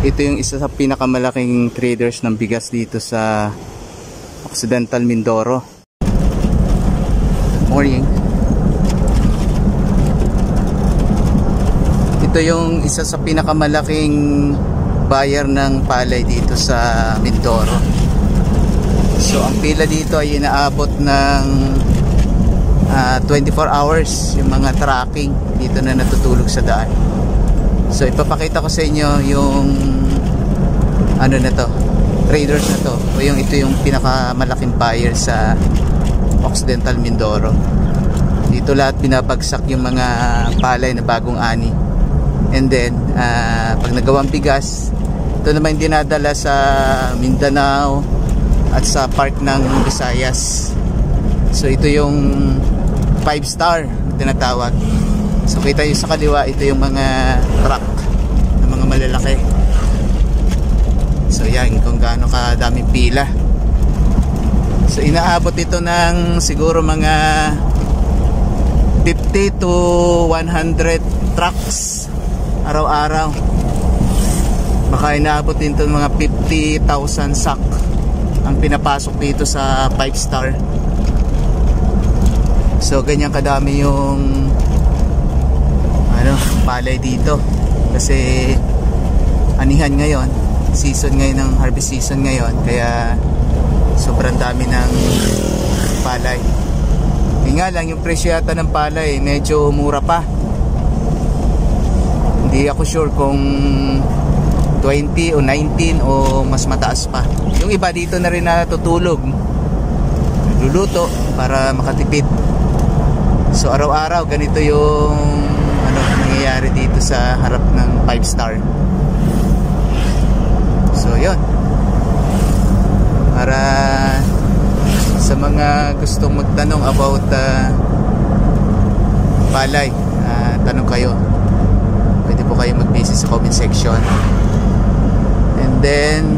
Ito yung isa sa pinakamalaking traders ng bigas dito sa Occidental Mindoro. Good morning. Ito yung isa sa pinakamalaking buyer ng palay dito sa Mindoro. So ang pila dito ay inaabot ng 24 hours yung mga tracking dito na natutulog sa daan. So ipapakita ko sa inyo yung ano na to, traders na to, o yung ito yung pinakamalaking buyer sa Occidental Mindoro. Dito lahat binabagsak yung mga palay na bagong ani. And then pag nagawang bigas, ito naman dinadala sa Mindanao at sa part ng Visayas. So ito yung 5-star tinatawag. So kita yung sa kaliwa, ito yung mga truck na mga malalaki. So yan, kung gaano kadaming pila. So inaabot ito ng siguro mga 50 to 100 trucks araw-araw. Baka inaabot din ito ng mga 50,000 sack ang pinapasok dito sa 5-star. So ganyan kadami yung palay dito kasi anihan ngayon, season ngayon ng harvest season ngayon, kaya sobrang dami ng palay. Yung nga lang, yung presyo yata ng palay medyo mura pa. Hindi ako sure kung 20 o 19 o mas mataas pa. Yung iba dito na rin natutulog, nagluluto para makatipid. So araw-araw ganito yung nangyayari dito sa harap ng 5-star. So yun, para sa mga gustong magtanong about palay, tanong kayo, pwede po kayo mag-message sa comment section. And then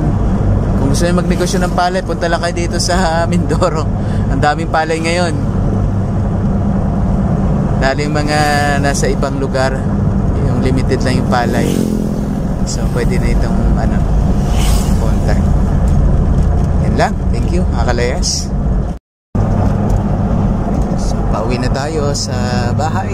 kung gusto nyo magnegosyo ng palay, punta lang kayo dito sa Mindoro. Ang daming palay ngayon, dahil yung mga nasa ibang lugar, yung limited lang yung palay. So pwede na itong contact. Yan lang, thank you mga kalayas. So pauwi na tayo sa bahay.